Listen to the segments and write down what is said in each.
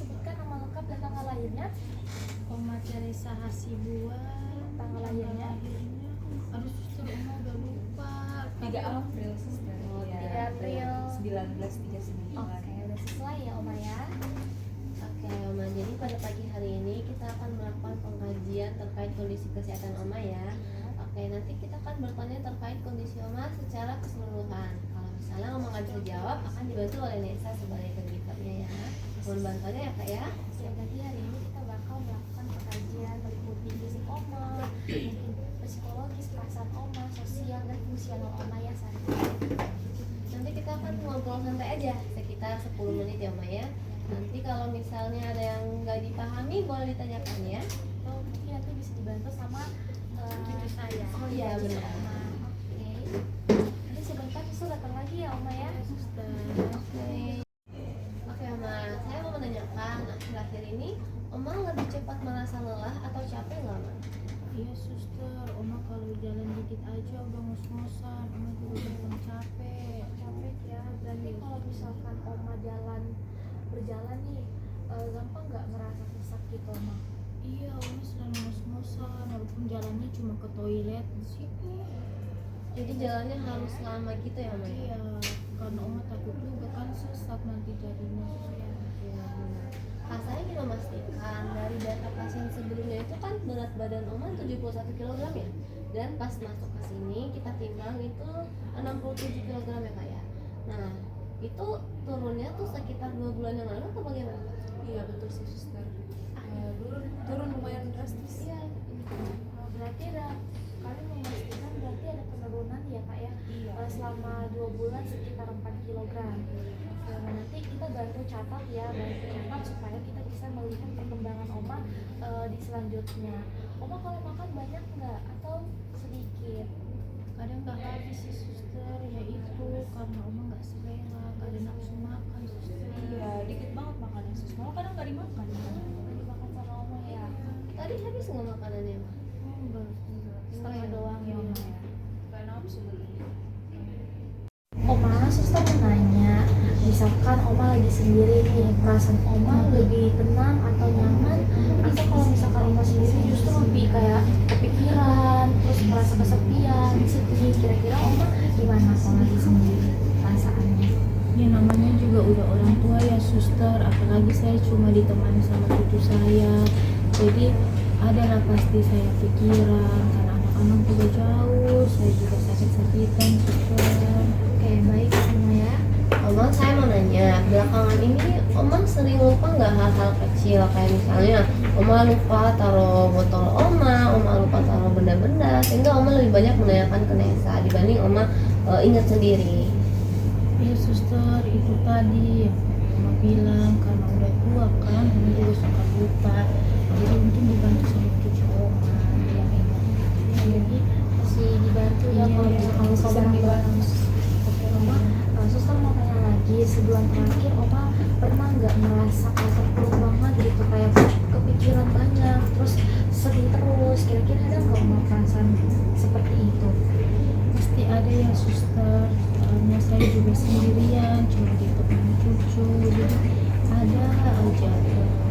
sebutkan nama lengkap dan tanggal lahirnya. Oma Teresa Hasibuan. Tanggal lahirnya. Aduh suster, Oma udah lupa. 3 April suster. Oh, 3 April 1939. Oke, udah sesuai ya Oma ya. Oke Oma, jadi pada pagi hari ini kita akan melakukan pengkajian terkait kondisi kesehatan Oma ya. Oke, nanti kita akan bertanya terkait kondisi Oma secara keseluruhan. Kalau misalnya Oma nggak bisa jawab, akan dibantu oleh Nesa sebagai caregivernya ya. Mohon bantuannya ya Kak ya. Ya, jadi hari ini kita bakal melakukan pengkajian meliputi fisik Oma, mungkin psikologis, perasaan Oma, sosial dan fungsional Oma ya saat ini. Nanti kita akan ngobrol santai aja sekitar 10 menit ya Oma ya. Nanti kalau misalnya ada yang nggak dipahami boleh ditanyakan ya. Atau mungkin nanti bisa dibantu sama Cucu saya. Oh iya benar. Oma. Oke. Nanti sebentar Suster datang lagi ya Oma ya. Suster. Oke Oma, saya mau menanyakan akhir-akhir ini Oma lebih cepat merasa lelah atau capek nggak Oma? Iya suster, Oma kalau jalan dikit aja udah ngos-ngosan. Oma juga gampang capek. Capek ya. Berarti kalau misalkan Oma berjalan nih, gampang nggak ngerasa sesak gitu Oma? Iya, Oma selalu ngos-ngosan walaupun jalannya cuma ke toilet di situ. Jadi jalannya harus lama gitu ya Oma? Iya, karena Oma takut juga kan sesak nanti jadinya. Iya benar. Kak saya ingin memastikan dari data pasien sebelumnya itu kan berat badan Oma 71 kg ya. Dan pas masuk ke sini kita timbang itu 67 kg ya Kak ya. Nah itu turunnya tuh sekitar 2 bulan yang lalu atau bagaimana Kak? Iya betul sih suster. Turun lumayan drastis. Iya. Berarti kalian memastikan berarti ada penurunan ya Kak ya. Iya. Selama 2 bulan sekitar 4 kg. Nanti kita bantu catat ya, supaya kita bisa melihat perkembangan Oma di selanjutnya. Oma kalau makan banyak nggak atau sedikit? Kadang nggak habis sih suster, ya itu karena Oma nggak selera, nggak ada nafsu makan suster. Iya, dikit banget makannya suster. Malah kadang nggak dimakan. Nggak dimakan sama Oma ya? Tadi habis nggak makanannya Oma? Enggak. Setengah doang ya Oma ya. Nggak nafsu beli. Oma, suster mau nanya, misalkan Oma lagi sendiri nih, perasaan Oma lebih tenang atau nyaman atau kalau misalkan Oma sendiri justru lebih kayak kepikiran, terus merasa kesepian, sedih, kira-kira Oma gimana kalau lagi sendiri perasaannya? Ya namanya juga udah orang tua ya suster, apalagi saya cuma ditemani sama cucu saya. Jadi adalah pasti saya pikiran karena anak-anak juga jauh, saya juga sakit-sakitan suster. Oke, baik semua ya. Oma, saya mau nanya, belakangan ini Oma sering lupa nggak hal-hal kecil kayak misalnya Oma lupa taruh botol Oma lupa taruh benda-benda sehingga Oma lebih banyak menanyakan ke Nesa dibanding Oma ingat sendiri. Ya suster, itu tadi yang Oma bilang karena udah tua kan, Oma juga suka lupa. Jadi mungkin dibantu sama cucu Oma yang ingat. Jadi masih dibantu ya kalau misalkan lupa barang-barang. Oke Oma, suster mau tanya lagi, sebulan terakhir Oma pernah nggak merasa terpuruk banget gitu, kayak kepikiran banyak, terus sedih terus, kira-kira ada nggak Oma perasaan seperti itu? Pasti ada ya suster, soalnya saya juga sendirian, cuma ditemani cucu. Jadi ada aja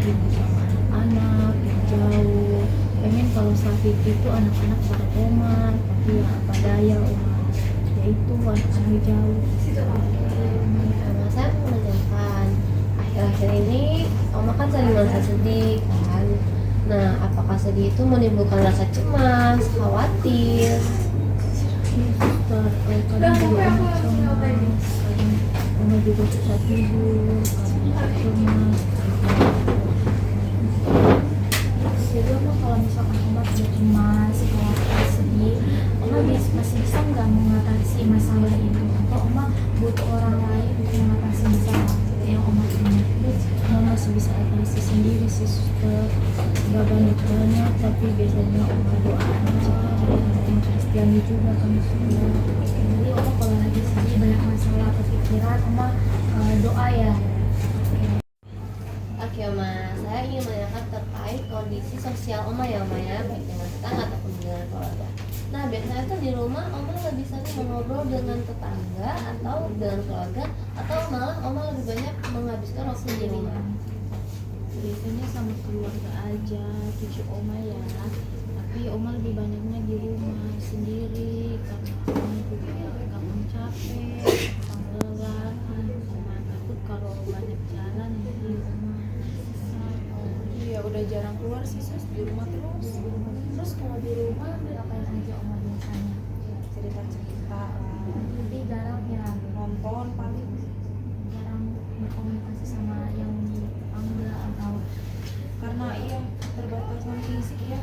rindu sama anak-anak yang jauh. Pengen kalau sakit itu anak-anak pada Oma, tapi ya apa daya Oma, ya itu anak-anak jauh. Sama saya mau menanyakan, akhir-akhir ini Oma kan sering merasa sedih kan. Nah, apakah sedih itu menimbulkan rasa cemas, khawatir? Suster, kadang juga Oma cemas, kadang Oma juga susah tidur karena cemas. Jadi Oma kalau misalkan Oma sudah cemas, khawatir, sedih, Oma masih bisa nggak mengatasi masalah itu, atau Oma butuh orang lain untuk mengatasi masalah yang Oma punya? Oma masih bisa atasi sendiri sih suster, gak banyak-banyak tapi biasanya Oma doa aja, yang Kristiani juga kan suster. Jadi Oma kalau lagi sedih banyak masalah kepikiran, Oma doa ya. Oke Oma, saya ingin menanyakan terkait kondisi sosial Oma ya Oma ya, baik dengan tetangga ataupun dengan keluarga. Nah biasanya tuh di rumah Oma lebih sering ngobrol dengan tetangga atau dengan keluarga, atau malah Oma lebih banyak menghabiskan waktu di rumah? biasanya sama keluarga aja, cucu oma ya. Tapi oma lebih banyaknya di rumah sendiri karena oma juga gampang capek, gampang lelah, sama takut kalau banyak jalan jadi oma susah. Iya, udah jarang keluar sih sus, di rumah terus. Terus kalau di rumah ngapain aja oma biasanya? Cerita-cerita lah, Tapi jarang ya, nonton paling. jarang berkomunikasi sama yang tetangga atau Karena iya terbatasan fisik ya.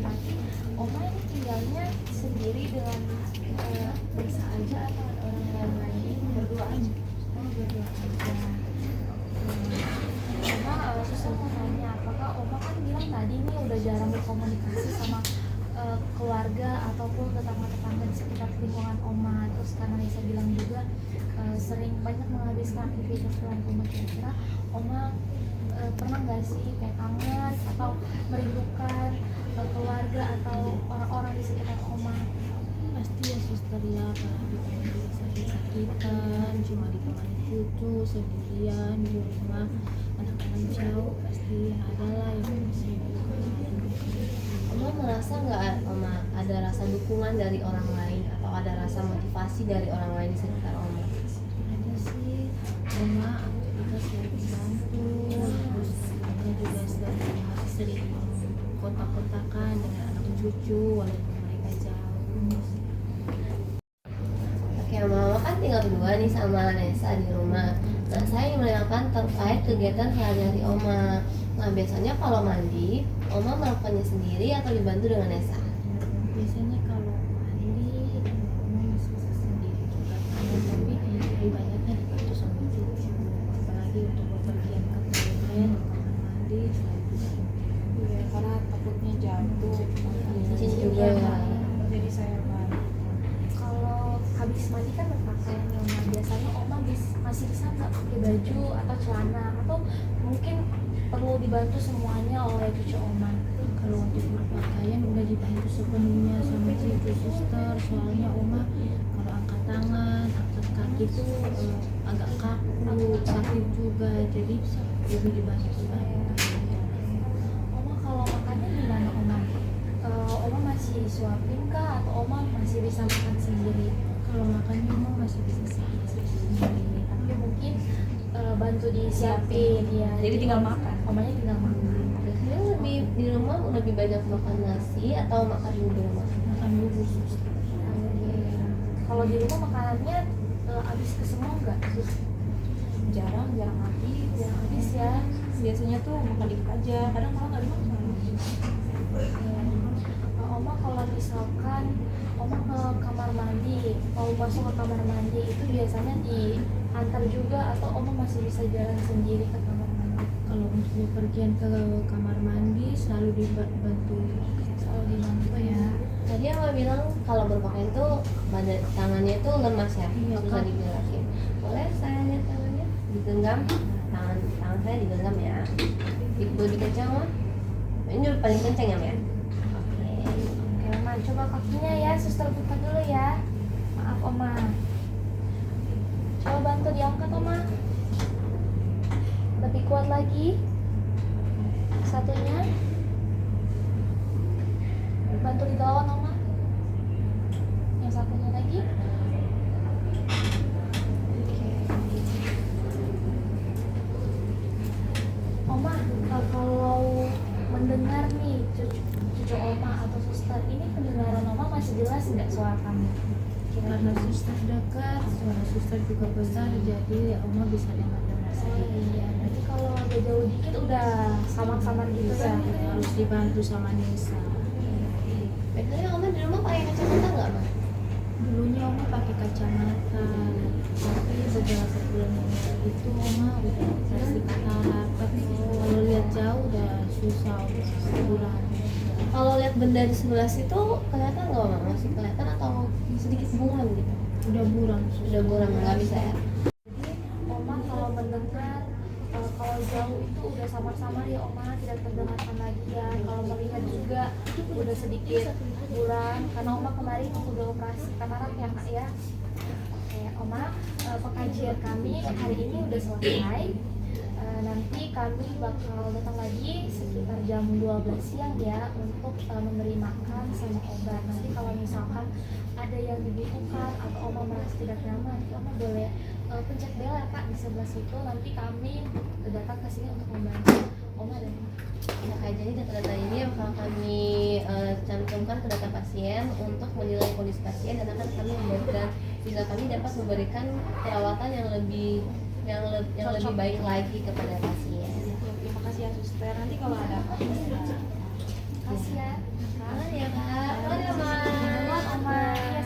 tapi oma ini tinggalnya sendiri dengan Desa aja atau ada orang lain? Berdua aja. Oh, berdua aja. Oma susah mau nanya, apakah oma kan bilang tadi nih udah jarang berkomunikasi sama keluarga ataupun tetangga-tetangga di sekitar lingkungan oma. Terus karena Nisa bilang juga sering banyak menghabiskan aktivitas dalam rumah, kira-kira oma pernah nggak sih kayak kangen atau merindukan keluarga atau orang-orang di sekitar oma? Pasti ya suster ya, apalagi kalau dia sakit-sakitan cuma ditemani cucu sendirian di rumah, anak-anak jauh pasti ada lah yang bisa Oma merasa nggak Oma ada rasa dukungan dari orang lain atau ada rasa motivasi dari orang lain di sekitar Oma? ada sih. Oma kita sering bantu, terus kita juga sering kontak-kontakan dengan anak cucu walaupun mereka jauh. Oke, Mama kan tinggal berdua nih sama Nesa di rumah. Nah, saya ingin menanyakan terkait kegiatan sehari-hari Oma. Nah, biasanya kalau mandi, Oma melakukannya sendiri atau dibantu dengan Nesa? Biasanya kalau mandi Oma masih bisa sendiri juga kan, tapi lebih banyaknya dibantu sama cucu, apalagi untuk bepergian ke toilet, kamar mandi selalu dibantu. Iya, karena takutnya jatuh. Izin juga ya. Jadi saya bantu. Kalau habis mandi kan berpakaian ya oma, biasanya oma masih bisa nggak pakai baju atau celana, atau mungkin perlu dibantu semuanya oleh cucu oma? Kalau untuk berpakaian udah dibantu sepenuhnya sama cucu suster, soalnya oma kalau angkat tangan, angkat kaki itu agak kaku, sakit juga, jadi lebih dibantu. Oma kalau makannya gimana oma? Oma masih suapin kah atau oma masih bisa makan sendiri? Kalau makannya oma masih bisa sendiri. Tapi mungkin bantu disiapin ya. Jadi tinggal makan. Omanya tinggal makan. Biasanya lebih di rumah lebih banyak makan nasi atau makan dulu di rumah? Makan dulu suster. Kalau di rumah makanannya habis ke semua nggak? Sus? Jarang habis. Yang habis ya. Biasanya tuh makan dikit aja, kadang malah nggak dimakan. Oma kalau misalkan Oma ke kamar mandi, mau masuk ke kamar mandi itu biasanya diantar juga atau Oma masih bisa jalan sendiri ke kamar mandi? Kalau untuk bepergian ke kamar mandi selalu dibantu. Selalu dibantu ya. Tadi Ama bilang kalau berpakaian tuh badan tangannya tuh lemas ya, Iya, susah Kak. digerakin. Boleh saya lihat tangannya? Digenggam, tangan saya digenggam ya. Lebih kencang mah? Ini paling kencang ya, Mbak? Oke, Oma, coba kakinya ya, suster buka dulu ya. Maaf, Oma. Coba bantu diangkat, Oma. Lebih kuat lagi. Satunya. Bantu dilawan, Oma. Yang satunya lagi. Oma, kalau mendengar nih cucu Oma atau suster, ini pendengaran Oma masih jelas nggak suara kami? Karena suster dekat, suara suster juga besar, jadi oma bisa dengar-dengar Oh sedikit. iya, berarti kalau agak jauh dikit udah samar-samar gitu ya? Harus dibantu sama Nisa. Biasanya Oma di rumah pakai kacamata nggak, Mas? Dulunya oma pakai kacamata, tapi beberapa bulan yang lalu itu oma udah operasi katarak. Tapi kalau lihat jauh udah susah, udah sebulan. Kalau lihat benda di sebelah situ kelihatan nggak, Oma? Masih kelihatan atau sedikit buram gitu? Udah buram, Udah buram, nggak bisa ya? Jadi Oma kalau mendengar kalau jauh itu udah samar-samar ya Oma, tidak terdengarkan lagi ya. Kalau melihat juga udah sedikit buram karena Oma kemarin udah operasi katarak ya Kak ya. Oke Oma, pengkajian kami hari ini udah selesai. Nanti kami bakal datang lagi sekitar jam 12 siang ya untuk memberi makan sama obat. Nanti kalau misalkan ada yang dibutuhkan atau Oma merasa tidak nyaman, nanti Oma boleh pencet bel ya Kak di sebelah situ. Nanti kami datang ke sini untuk membantu Oma dan Oma. Ya Kak, jadi data-data ini bakal kami cantumkan ke data pasien untuk menilai kondisi pasien dan akan kami memberikan, jika kami dapat memberikan perawatan yang lebih baik lagi kepada pasien. Terima kasih ya suster. Nanti kalau ada apa-apa Kasih ya. Makasih ya Kak. Makasih ya Mas. Oma.